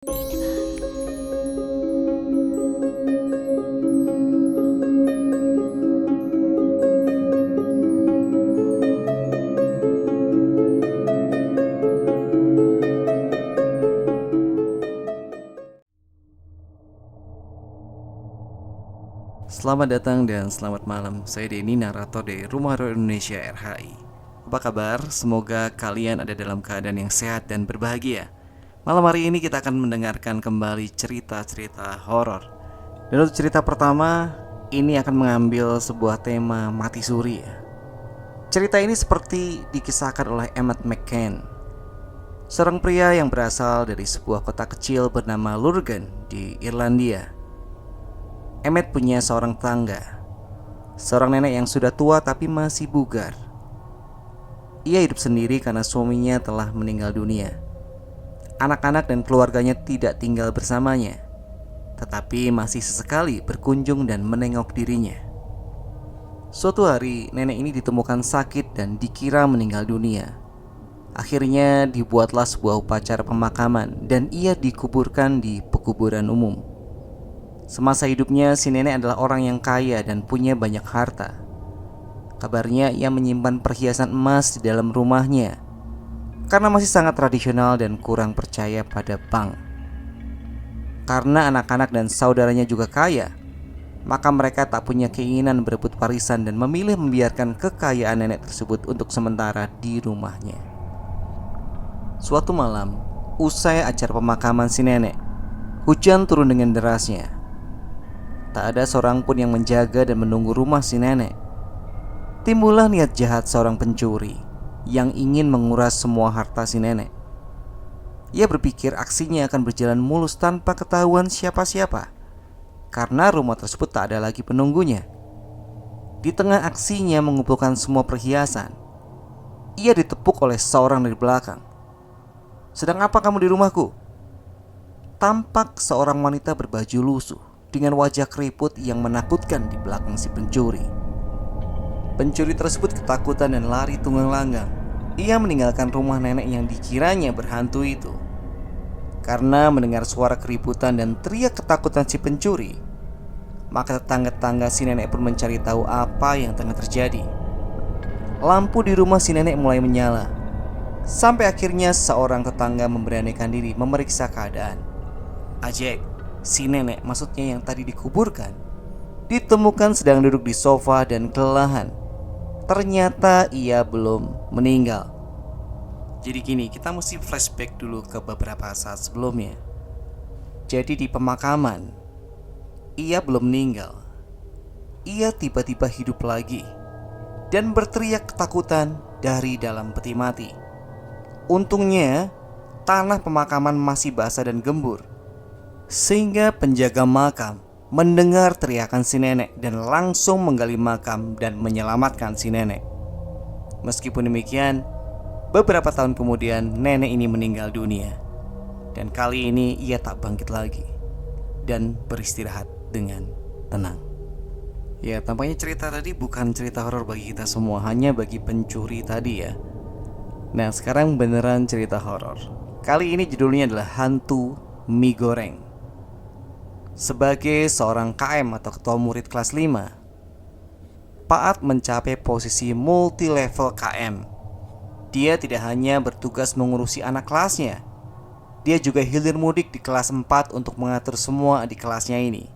Selamat datang dan selamat malam. Saya Denny, narator dari Rumah Horor Indonesia RHI. Apa kabar? Semoga kalian ada dalam keadaan yang sehat dan berbahagia. Malam hari ini kita akan mendengarkan kembali cerita-cerita horor. Dan untuk cerita pertama, ini akan mengambil sebuah tema mati suri ya. Cerita ini seperti dikisahkan oleh Emmett McCann, seorang pria yang berasal dari sebuah kota kecil bernama Lurgan di Irlandia. Emmett punya seorang tetangga, seorang nenek yang sudah tua tapi masih bugar. Ia hidup sendiri karena suaminya telah meninggal dunia. Anak-anak dan keluarganya tidak tinggal bersamanya, tetapi masih sesekali berkunjung dan menengok dirinya. Suatu hari, nenek ini ditemukan sakit dan dikira meninggal dunia. Akhirnya dibuatlah sebuah upacara pemakaman dan ia dikuburkan di pekuburan umum. Semasa hidupnya, si nenek adalah orang yang kaya dan punya banyak harta. Kabarnya ia menyimpan perhiasan emas di dalam rumahnya karena masih sangat tradisional dan kurang percaya pada bank. Karena anak-anak dan saudaranya juga kaya, maka mereka tak punya keinginan berebut warisan dan memilih membiarkan kekayaan nenek tersebut untuk sementara di rumahnya. Suatu malam, usai acara pemakaman si nenek, hujan turun dengan derasnya. Tak ada seorang pun yang menjaga dan menunggu rumah si nenek. Timbullah niat jahat seorang pencuri yang ingin menguras semua harta si nenek. Ia berpikir aksinya akan berjalan mulus tanpa ketahuan siapa-siapa, karena rumah tersebut tak ada lagi penunggunya. Di tengah aksinya mengumpulkan semua perhiasan, ia ditepuk oleh seorang dari belakang. "Sedang apa kamu di rumahku?" Tampak seorang wanita berbaju lusuh dengan wajah keriput yang menakutkan di belakang si pencuri. Pencuri tersebut ketakutan dan lari tunggang-langgang. Ia meninggalkan rumah nenek yang dikiranya berhantu itu. Karena mendengar suara keributan dan teriak ketakutan si pencuri, maka tetangga-tetangga si nenek pun mencari tahu apa yang tengah terjadi. Lampu di rumah si nenek mulai menyala, sampai akhirnya seorang tetangga memberanikan diri memeriksa keadaan. Ajek, si nenek, maksudnya yang tadi dikuburkan, ditemukan sedang duduk di sofa dan kelelahan. Ternyata ia belum meninggal. Jadi gini, kita mesti flashback dulu ke beberapa saat sebelumnya. Jadi di pemakaman, ia belum meninggal. Ia tiba-tiba hidup lagi dan berteriak ketakutan dari dalam peti mati. Untungnya tanah pemakaman masih basah dan gembur, sehingga penjaga makam mendengar teriakan si nenek dan langsung menggali makam dan menyelamatkan si nenek. Meskipun demikian, beberapa tahun kemudian nenek ini meninggal dunia. Dan kali ini ia tak bangkit lagi dan beristirahat dengan tenang. Ya, tampaknya cerita tadi bukan cerita horor bagi kita semua, hanya bagi pencuri tadi ya. Nah, sekarang beneran cerita horor. Kali ini judulnya adalah Hantu Mie Goreng. Sebagai seorang KM atau ketua murid kelas 5, Paat mencapai posisi multi-level KM. Dia tidak hanya bertugas mengurusi anak kelasnya, dia juga hilir mudik di kelas 4 untuk mengatur semua adik kelasnya ini.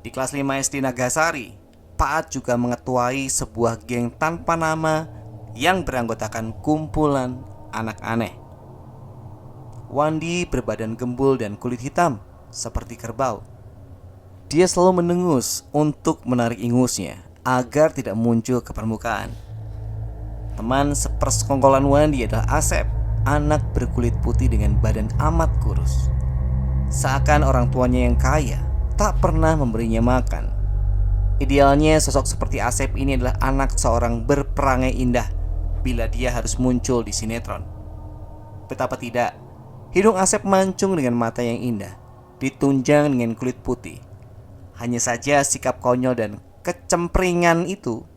Di kelas 5 SD Nagasari, Paat juga mengetuai sebuah geng tanpa nama yang beranggotakan kumpulan anak aneh. Wandi berbadan gembul dan kulit hitam seperti kerbau. Dia selalu mendengus untuk menarik ingusnya agar tidak muncul ke permukaan. Teman sepersekongkolan Wandi adalah Asep, anak berkulit putih dengan badan amat kurus. Seakan orang tuanya yang kaya tak pernah memberinya makan. Idealnya sosok seperti Asep ini adalah anak seorang berperangai indah bila dia harus muncul di sinetron. Betapa tidak, hidung Asep mancung dengan mata yang indah, ditunjang dengan kulit putih. Hanya saja sikap konyol dan kecempringan itu,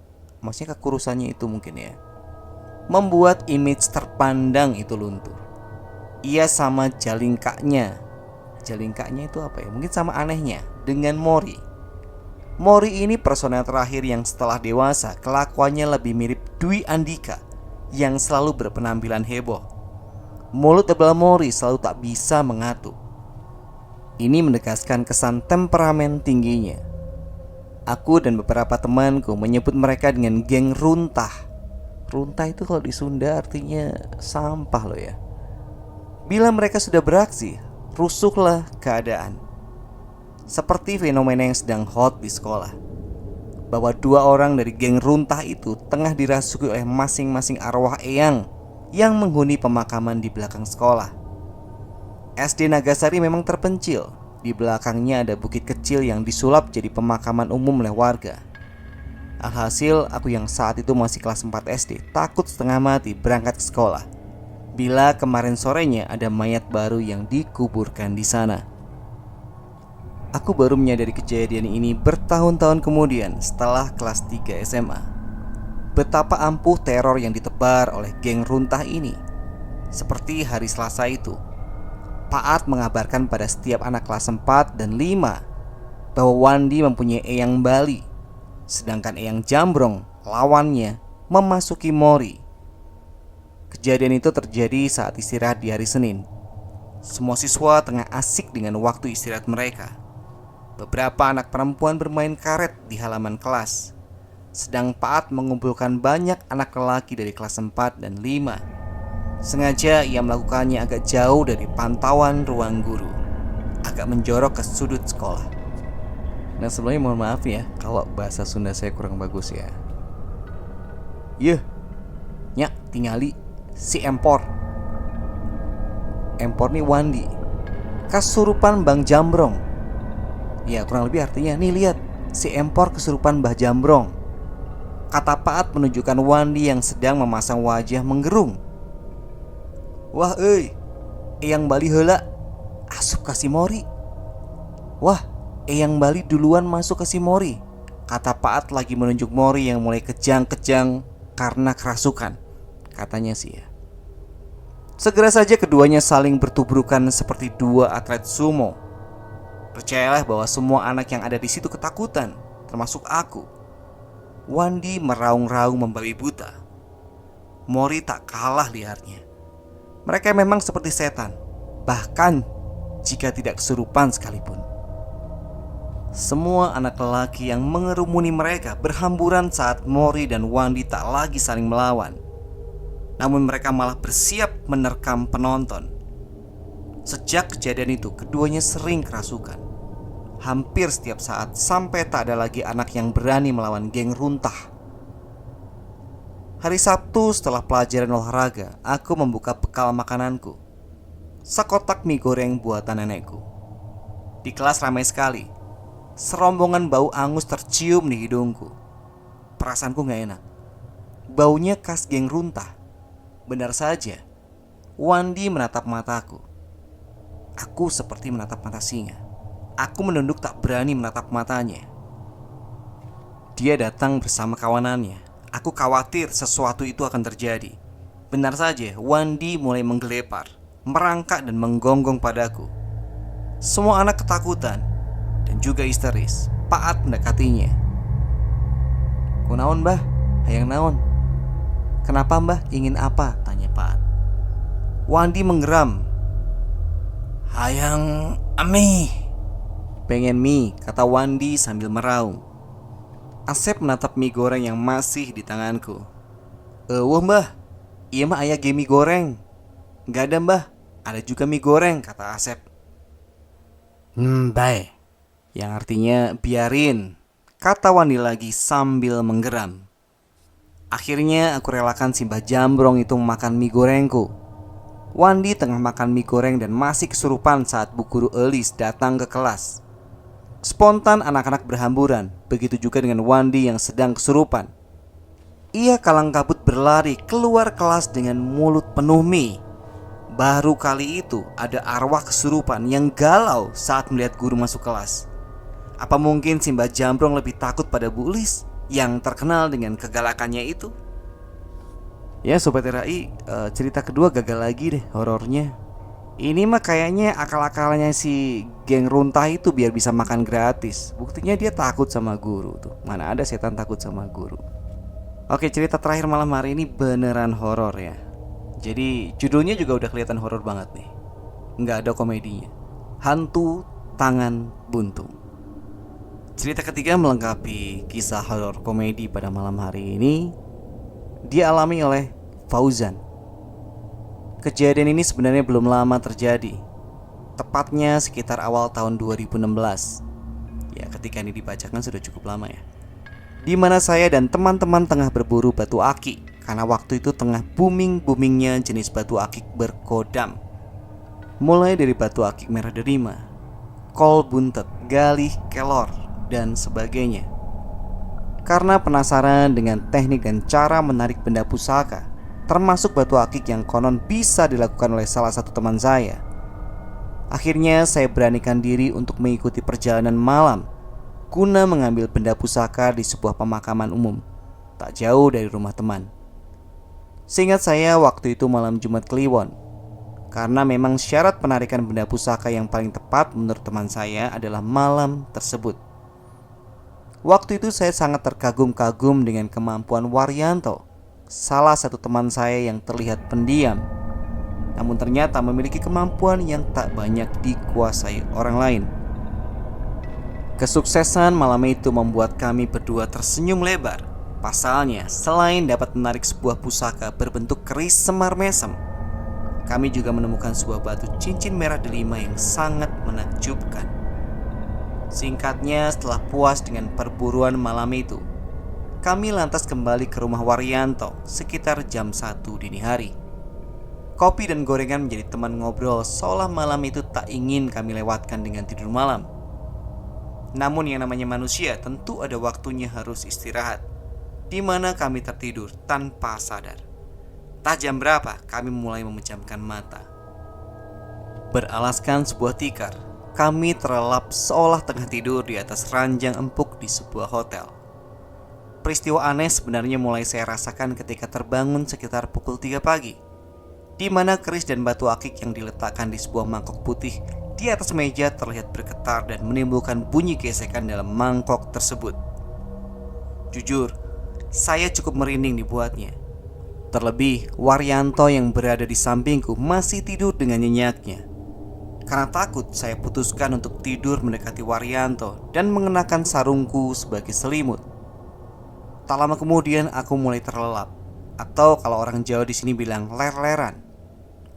maksudnya kekurusannya itu mungkin ya, membuat image terpandang itu luntur. Ia sama jalingkaknya, jalingkanya itu apa ya? Mungkin sama anehnya dengan Mori. Mori ini personel terakhir yang setelah dewasa kelakuannya lebih mirip Dwi Andika yang selalu berpenampilan heboh. Mulut tebal Mori selalu tak bisa mengatur. Ini menegaskan kesan temperamen tingginya. Aku dan beberapa temanku menyebut mereka dengan geng runtah. Runtah itu kalau di Sunda artinya sampah loh ya. Bila mereka sudah beraksi, rusuhlah keadaan. Seperti fenomena yang sedang hot di sekolah, bahwa 2 orang dari geng runtah itu tengah dirasuki oleh masing-masing arwah eyang yang menghuni pemakaman di belakang sekolah. SD Nagasari memang terpencil. Di belakangnya ada bukit kecil yang disulap jadi pemakaman umum oleh warga. Alhasil aku yang saat itu masih kelas 4 SD takut setengah mati berangkat ke sekolah bila kemarin sorenya ada mayat baru yang dikuburkan di sana. Aku baru menyadari kejadian ini bertahun-tahun kemudian setelah kelas 3 SMA. Betapa ampuh teror yang ditebar oleh geng runtah ini. Seperti hari Selasa itu, Paat mengabarkan pada setiap anak kelas 4 dan 5 bahwa Wandi mempunyai eyang Bali, sedangkan eyang Jambrong, lawannya, memasuki Mori. Kejadian itu terjadi saat istirahat di hari Senin. Semua siswa tengah asik dengan waktu istirahat mereka. Beberapa anak perempuan bermain karet di halaman kelas, sedang Paat mengumpulkan banyak anak lelaki dari kelas 4 dan 5. Sengaja ia melakukannya agak jauh dari pantauan ruang guru, agak menjorok ke sudut sekolah. Nah, sebelumnya mohon maaf ya kalau bahasa Sunda saya kurang bagus ya. Yeh, nyak tingali si Empor. Empor nih Wandi, kesurupan Bang Jambrong. Ya kurang lebih artinya, nih lihat, si Empor kesurupan Mbah Jambrong, kata Paat menunjukkan Wandi yang sedang memasang wajah menggerung. Wah eyang Bali heula asup ka si Mori. Wah, eyang Bali duluan masuk ke si Mori, kata Paat lagi menunjuk Mori yang mulai kejang-kejang karena kerasukan, katanya sih ya. Segera saja keduanya saling bertubrukan seperti 2 atlet sumo. Percayalah bahwa semua anak yang ada di situ ketakutan, termasuk aku. Wandi meraung-raung membabi buta. Mori tak kalah liarnya. Mereka memang seperti setan, bahkan jika tidak kesurupan sekalipun. Semua anak lelaki yang mengerumuni mereka berhamburan saat Mori dan Wandi tak lagi saling melawan. Namun mereka malah bersiap menerkam penonton. Sejak kejadian itu, keduanya sering kerasukan. Hampir setiap saat, sampai tak ada lagi anak yang berani melawan geng runtah. Hari Sabtu setelah pelajaran olahraga, aku membuka bekal makananku. Sekotak mie goreng buatan nenekku. Di kelas ramai sekali. Serombongan bau angus tercium di hidungku. Perasaanku gak enak. Baunya khas geng runtah. Benar saja, Wandi menatap mataku. Aku seperti menatap mata singa. Aku menunduk tak berani menatap matanya. Dia datang bersama kawanannya. Aku khawatir sesuatu itu akan terjadi. Benar saja, Wandi mulai menggelepar, merangkak dan menggonggong padaku. Semua anak ketakutan dan juga histeris. Paat mendekatinya. Kunaon mbah? Hayang naon? Kenapa mbah? Ingin apa? Tanya Paat. Wandi menggeram. Hayang ami. Pengen mie, kata Wandi sambil meraung. Asep menatap mie goreng yang masih di tanganku. Wah mbah, iya mah aya ge mie goreng. Gak ada mbah, ada juga mie goreng, kata Asep. Bae, yang artinya biarin, kata Wandi lagi sambil menggeram. Akhirnya aku relakan si Mbah Jambrong itu memakan mie gorengku. Wandi tengah makan mie goreng dan masih kesurupan saat Bu Guru Elis datang ke kelas. Spontan anak-anak berhamburan, begitu juga dengan Wandi yang sedang kesurupan. Ia kalang kabut berlari keluar kelas dengan mulut penuh mie. Baru kali itu ada arwah kesurupan yang galau saat melihat guru masuk kelas. Apa mungkin si Mbah Jambrong lebih takut pada Bu Elis yang terkenal dengan kegalakannya itu? Ya Sobat RAI, cerita kedua gagal lagi deh horornya. Ini mah kayaknya akal-akalnya si geng runtah itu biar bisa makan gratis. Buktinya dia takut sama guru tuh. Mana ada setan takut sama guru. Oke, cerita terakhir malam hari ini beneran horor ya. Jadi judulnya juga udah kelihatan horor banget nih. Nggak ada komedinya. Hantu Tangan Buntung. Cerita ketiga melengkapi kisah horor komedi pada malam hari ini dialami oleh Fauzan. Kejadian ini sebenarnya belum lama terjadi, tepatnya sekitar awal tahun 2016. Ya, ketika ini dibacakan sudah cukup lama ya. Di mana saya dan teman-teman tengah berburu batu akik, karena waktu itu tengah booming-boomingnya jenis batu akik berkodam. Mulai dari batu akik merah derima, kol buntet, galih kelor, dan sebagainya. Karena penasaran dengan teknik dan cara menarik benda pusaka, termasuk batu akik yang konon bisa dilakukan oleh salah satu teman saya, akhirnya saya beranikan diri untuk mengikuti perjalanan malam guna mengambil benda pusaka di sebuah pemakaman umum tak jauh dari rumah teman. Seingat saya waktu itu malam Jumat Kliwon, karena memang syarat penarikan benda pusaka yang paling tepat menurut teman saya adalah malam tersebut. Waktu itu saya sangat terkagum-kagum dengan kemampuan Waryanto, salah satu teman saya yang terlihat pendiam, namun ternyata memiliki kemampuan yang tak banyak dikuasai orang lain. Kesuksesan malam itu membuat kami berdua tersenyum lebar. Pasalnya, selain dapat menarik sebuah pusaka berbentuk keris semar mesem, kami juga menemukan sebuah batu cincin merah delima yang sangat menakjubkan. Singkatnya, setelah puas dengan perburuan malam itu, kami lantas kembali ke rumah Waryanto sekitar jam 1 dini hari. Kopi dan gorengan menjadi teman ngobrol seolah malam itu tak ingin kami lewatkan dengan tidur malam. Namun yang namanya manusia tentu ada waktunya harus istirahat, di mana kami tertidur tanpa sadar. Tak jam berapa kami mulai memejamkan mata. Beralaskan sebuah tikar, kami terlelap seolah tengah tidur di atas ranjang empuk di sebuah hotel. Peristiwa aneh sebenarnya mulai saya rasakan ketika terbangun sekitar pukul 3 pagi, di mana keris dan batu akik yang diletakkan di sebuah mangkok putih di atas meja terlihat bergetar dan menimbulkan bunyi gesekan dalam mangkok tersebut. Jujur, saya cukup merinding dibuatnya. Terlebih, Waryanto yang berada di sampingku masih tidur dengan nyenyaknya. Karena takut, saya putuskan untuk tidur mendekati Waryanto dan mengenakan sarungku sebagai selimut. Tak lama kemudian aku mulai terlelap, atau kalau orang Jawa di sini bilang ler-leran.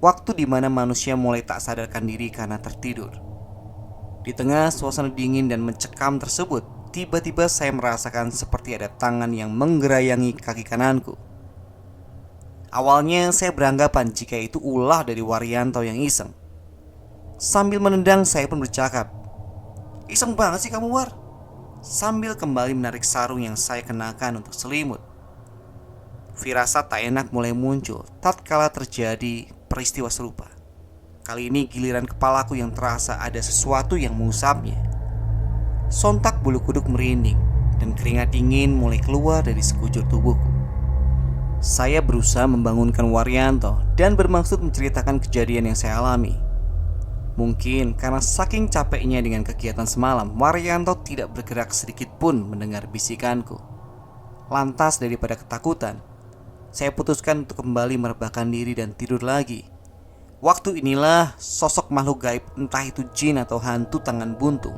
Waktu di mana manusia mulai tak sadarkan diri karena tertidur. Di tengah suasana dingin dan mencekam tersebut, tiba-tiba saya merasakan seperti ada tangan yang menggerayangi kaki kananku. Awalnya saya beranggapan jika itu ulah dari Waryanto yang iseng. Sambil menendang saya pun bercakap, "Iseng banget sih kamu, War," sambil kembali menarik sarung yang saya kenakan untuk selimut. Firasat tak enak mulai muncul tatkala terjadi peristiwa serupa. Kali ini giliran kepalaku yang terasa ada sesuatu yang mengusapnya. Sontak bulu kuduk merinding dan keringat dingin mulai keluar dari sekujur tubuhku. Saya berusaha membangunkan Waryanto dan bermaksud menceritakan kejadian yang saya alami. Mungkin karena saking capeknya dengan kegiatan semalam, Waryanto tidak bergerak sedikit pun mendengar bisikanku. Lantas daripada ketakutan, saya putuskan untuk kembali merebahkan diri dan tidur lagi. Waktu inilah sosok makhluk gaib, entah itu jin atau hantu tangan buntung,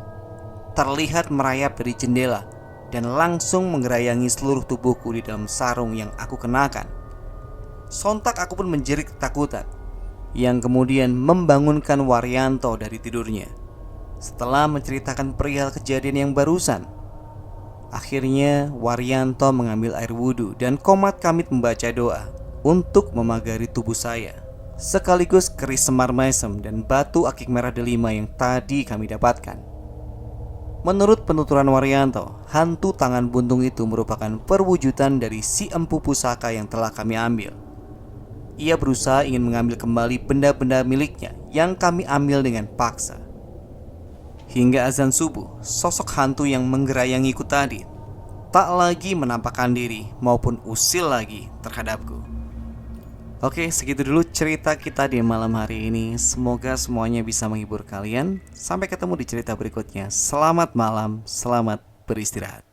terlihat merayap dari jendela dan langsung menggerayangi seluruh tubuhku di dalam sarung yang aku kenakan. Sontak aku pun menjerit ketakutan, yang kemudian membangunkan Waryanto dari tidurnya. Setelah menceritakan perihal kejadian yang barusan, akhirnya Waryanto mengambil air wudhu dan komat kamit membaca doa untuk memagari tubuh saya, sekaligus keris semar mesem dan batu akik merah delima yang tadi kami dapatkan. Menurut penuturan Waryanto, hantu tangan buntung itu merupakan perwujudan dari si empu pusaka yang telah kami ambil. Ia berusaha ingin mengambil kembali benda-benda miliknya yang kami ambil dengan paksa. Hingga azan subuh, sosok hantu yang menggerayangiku tadi tak lagi menampakkan diri maupun usil lagi terhadapku. Oke, segitu dulu cerita kita di malam hari ini. Semoga semuanya bisa menghibur kalian. Sampai ketemu di cerita berikutnya. Selamat malam, selamat beristirahat.